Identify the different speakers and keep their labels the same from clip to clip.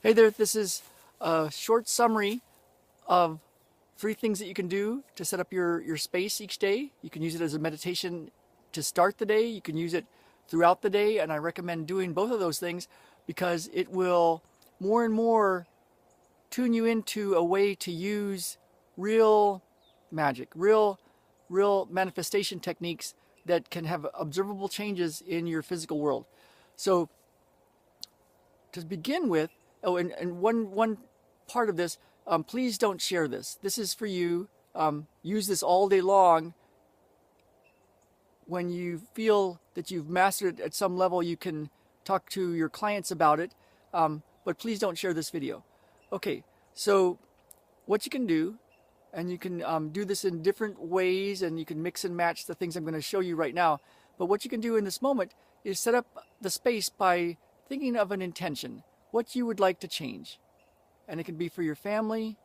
Speaker 1: Hey there, this is a short summary of 3 things that you can do to set up your space each day. You can use it as a meditation to start the day. You can use it throughout the day, and I recommend doing both of those things because it will more and more tune you into a way to use real magic, real manifestation techniques that can have observable changes in your physical world. So to begin with, and one part of this, please don't share this. This is for you. Use this all day long. When you feel that you've mastered it at some level, you can talk to your clients about it, but please don't share this video. Okay, so what you can do, and you can do this in different ways, and you can mix and match the things I'm going to show you right now, but what you can do in this moment is set up the space by thinking of an intention, what you would like to change. And it can be for your family,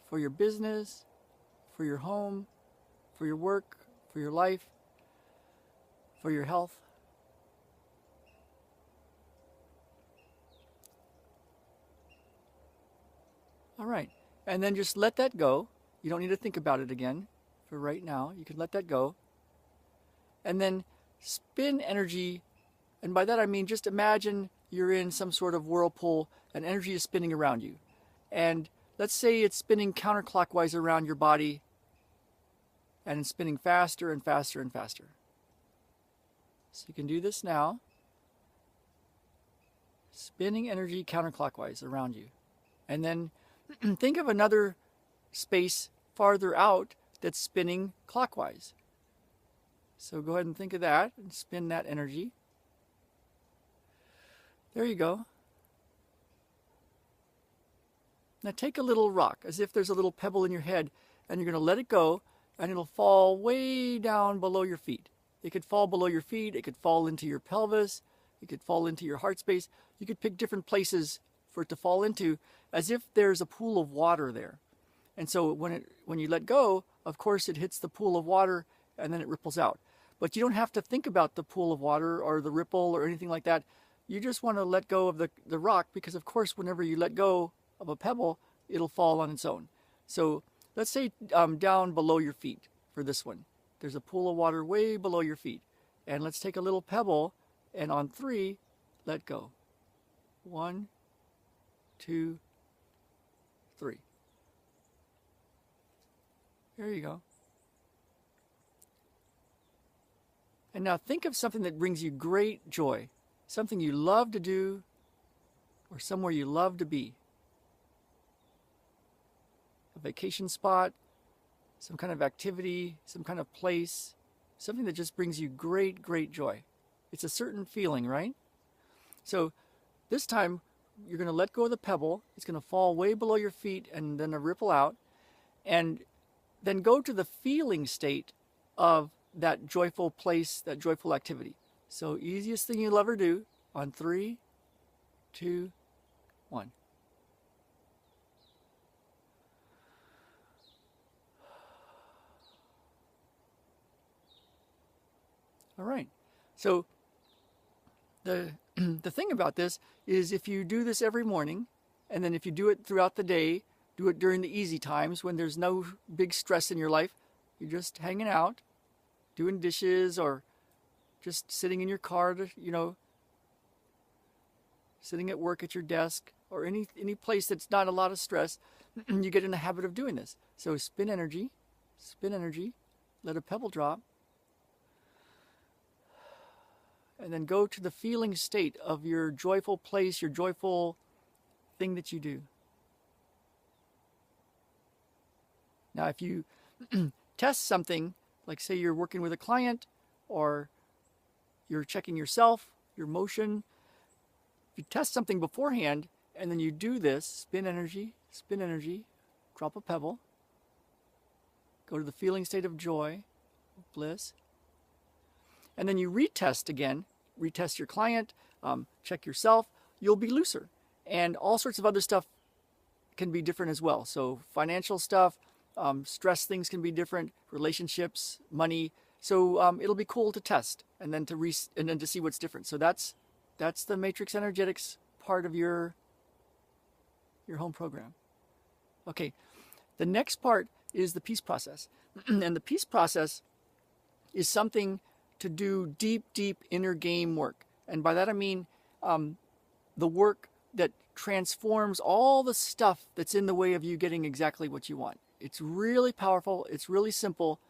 Speaker 1: for your business, for your home, for your work, for your life, for your health. All right, and then just let that go. You don't need to think about it again for right now. You can let that go. And then spin energy, and by that I mean just imagine you're in some sort of whirlpool and energy is spinning around you. And let's say it's spinning counterclockwise around your body, and it's spinning faster and faster and faster. So you can do this now. Spinning energy counterclockwise around you. And then think of another space farther out that's spinning clockwise. So go ahead and think of that and spin that energy. There you go. Now take a little rock, as if there's a little pebble in your head, and you're going to let it go, and it'll fall way down below your feet. It could fall below your feet, it could fall into your pelvis, it could fall into your heart space. You could pick different places for it to fall into, as if there's a pool of water there. And so when you let go, of course it hits the pool of water, and then it ripples out. But you don't have to think about the pool of water or the ripple or anything like that. You just want to let go of the rock, because of course whenever you let go of a pebble, it'll fall on its own. So let's say down below your feet for this one. There's a pool of water way below your feet. And let's take a little pebble, and on 3, let go. 1, 2, 3. There you go. And now think of something that brings you great joy. Something you love to do, or somewhere you love to be. A vacation spot, some kind of activity, some kind of place, something that just brings you great joy. It's a certain feeling, right? So this time you're going to let go of the pebble. It's going to fall way below your feet and then ripple out. And then go to the feeling state of that joyful place, that joyful activity. So easiest thing you'll ever do on 3, 2, 1. All right. So the thing about this is, if you do this every morning, and then if you do it throughout the day, do it during the easy times when there's no big stress in your life, you're just hanging out, doing dishes, or just sitting in your car, sitting at work at your desk, or any place that's not a lot of stress, you get in the habit of doing this. So spin energy, let a pebble drop, and then go to the feeling state of your joyful place, your joyful thing that you do. Now if you test something, like say you're working with a client, or you're checking yourself, your motion, if you test something beforehand and then you do this, spin energy, drop a pebble, go to the feeling state of joy, bliss, and then you retest again, retest your client, check yourself, you'll be looser. And all sorts of other stuff can be different as well. So financial stuff, stress things can be different, relationships, money. So it'll be cool to test and then to see what's different. So that's the matrix energetics part of your your home program. Okay, the next part is the peace process. And the peace process is something to do deep, deep inner game work. And by that I mean the work that transforms all the stuff that's in the way of you getting exactly what you want. It's really powerful. It's really simple.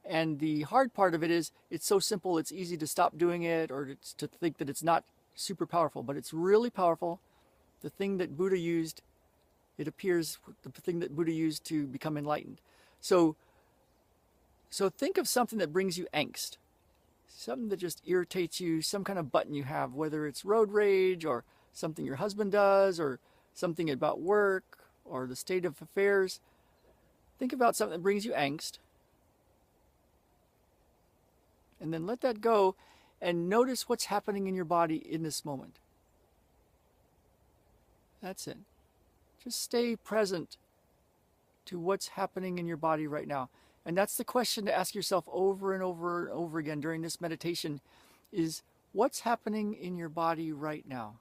Speaker 1: And the hard part of it is it's so simple it's easy to stop doing it or to think that it's not super powerful. But it's really powerful. The thing that Buddha used, it appears the thing that Buddha used to become enlightened. So think of something that brings you angst. Something that just irritates you, some kind of button you have, whether it's road rage or something your husband does or something about work or the state of affairs. Think about something that brings you angst. And then let that go and notice what's happening in your body in this moment. That's it. Just stay present to what's happening in your body right now. And that's the question to ask yourself over and over and over again during this meditation is, what's happening in your body right now?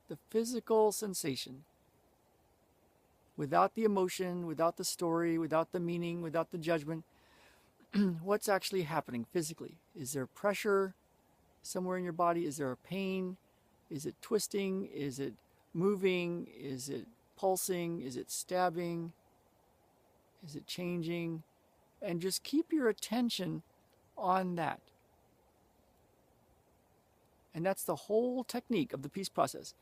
Speaker 1: The physical sensation. Without the emotion, without the story, without the meaning, without the judgment. What's actually happening physically? Is there pressure somewhere in your body? Is there a pain? Is it twisting? Is it moving? Is it pulsing? Is it stabbing? Is it changing? And just keep your attention on that. And that's the whole technique of the peace process.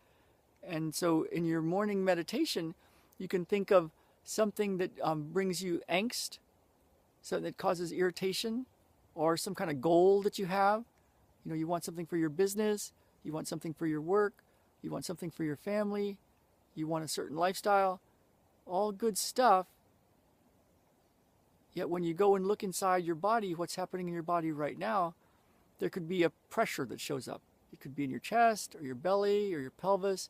Speaker 1: And so in your morning meditation, you can think of something that brings you angst, something that causes irritation, or some kind of goal that you have. You know, you want something for your business, you want something for your work, you want something for your family, you want a certain lifestyle, all good stuff. Yet when you go and look inside your body, what's happening in your body right now, there could be a pressure that shows up. It could be in your chest or your belly or your pelvis,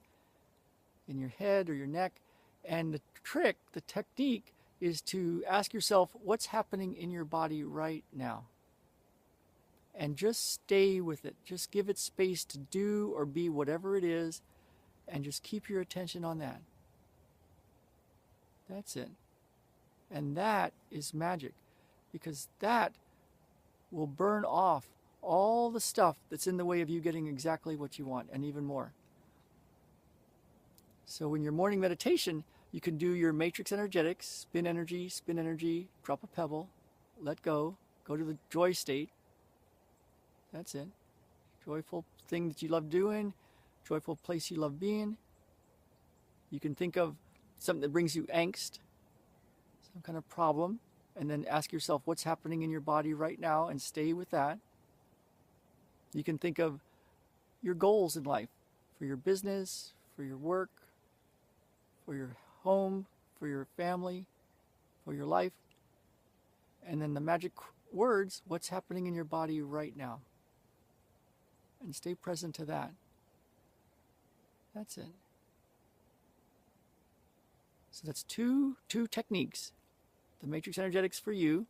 Speaker 1: in your head or your neck. And the trick, the technique, is to ask yourself what's happening in your body right now. And just stay with it. Just give it space to do or be whatever it is, and just keep your attention on that. That's it. And that is magic, because that will burn off all the stuff that's in the way of you getting exactly what you want, and even more. So in your morning meditation, you can do your matrix energetics, spin energy, drop a pebble, let go to the joy state. That's it. Joyful thing that you love doing, joyful place you love being. You can think of something that brings you angst, some kind of problem, and then ask yourself what's happening in your body right now and stay with that. You can think of your goals in life, for your business, for your work, for your home, for your family, for your life. And then the magic words, what's happening in your body right now. And stay present to that. That's it. So that's two techniques. The matrix energetics for you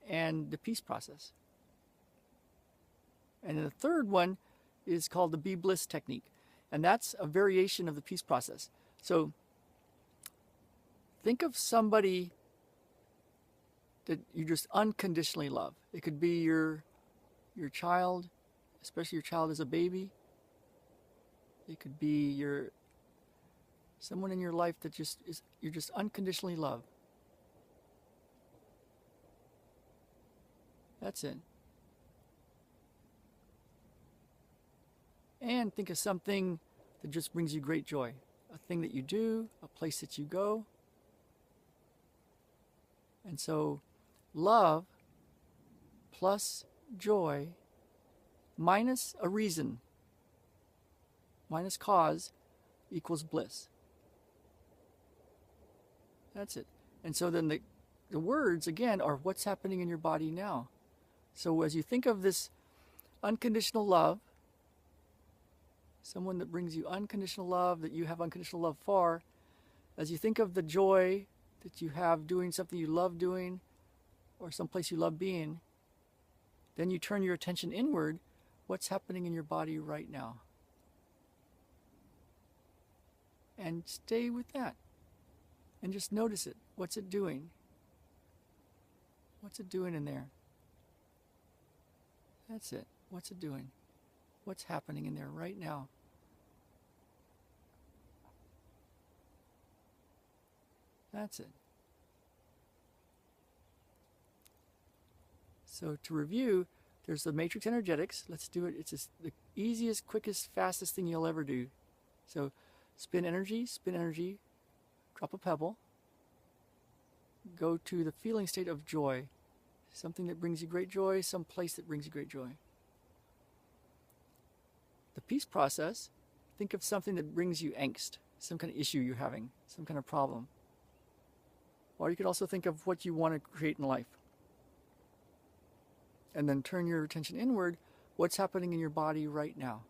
Speaker 1: and the peace process. And then the third one is called the Be Bliss technique. And that's a variation of the peace process. So think of somebody that you just unconditionally love. It could be your child, especially your child as a baby. It could be someone in your life that you just unconditionally love. That's it. And think of something that just brings you great joy. A thing that you do, a place that you go. And so love plus joy minus a reason, minus cause, equals bliss. That's it. And so then the words, again, are what's happening in your body now. So as you think of this unconditional love, someone that brings you unconditional love, that you have unconditional love for, as you think of the joy that you have doing something you love doing or someplace you love being, then you turn your attention inward. What's happening in your body right now? and stay with that. And just notice it. What's it doing? What's it doing in there? That's it. What's it doing? What's happening in there right now? That's it. So to review, there's the matrix energetics. Let's do it. It's the easiest, quickest, fastest thing you'll ever do. So spin energy, drop a pebble. Go to the feeling state of joy. Something that brings you great joy, some place that brings you great joy. The peace process, think of something that brings you angst, some kind of issue you're having, some kind of problem. Or you could also think of what you want to create in life. And then turn your attention inward, what's happening in your body right now.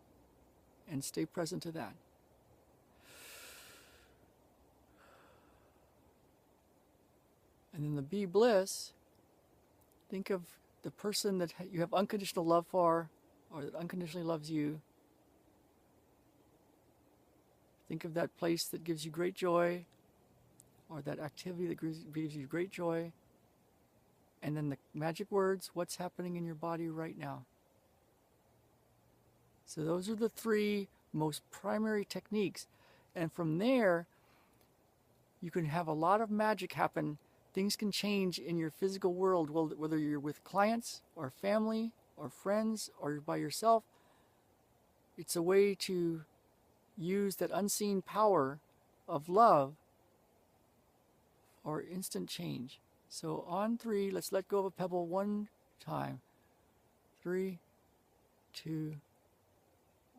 Speaker 1: And stay present to that. And then the be bliss, think of the person that you have unconditional love for, or that unconditionally loves you. Think of that place that gives you great joy, or that activity that gives you great joy. And then the magic words, what's happening in your body right now. So those are the three most primary techniques. And from there, you can have a lot of magic happen. Things can change in your physical world, whether you're with clients or family or friends or you're by yourself. It's a way to use that unseen power of love or instant change. So on 3, let's let go of a pebble one time. 3, 2,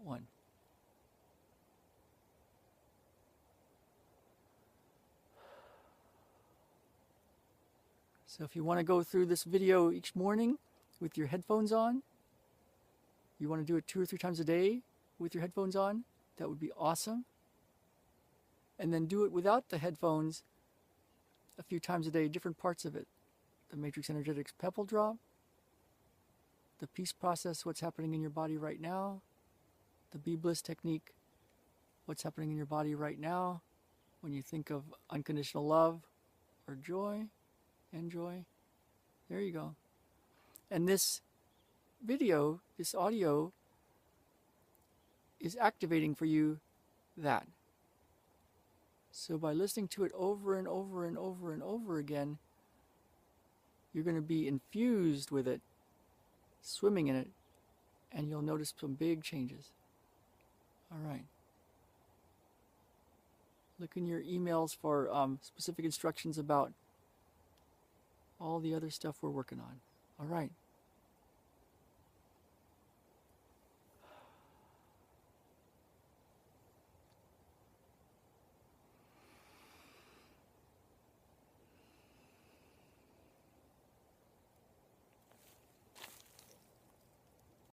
Speaker 1: 1. So if you want to go through this video each morning with your headphones on, you want to do it 2 or 3 times a day with your headphones on, that would be awesome. And then do it without the headphones a few times a day, different parts of it. The Matrix Energetics Pebble Drop, the peace process, what's happening in your body right now, the Be Bliss technique, what's happening in your body right now when you think of unconditional love or joy and joy. There you go. And this video, this audio, is activating for you that. So by listening to it over and over and over and over again, you're going to be infused with it, swimming in it, and you'll notice some big changes. All right. Look in your emails for specific instructions about all the other stuff we're working on. All right.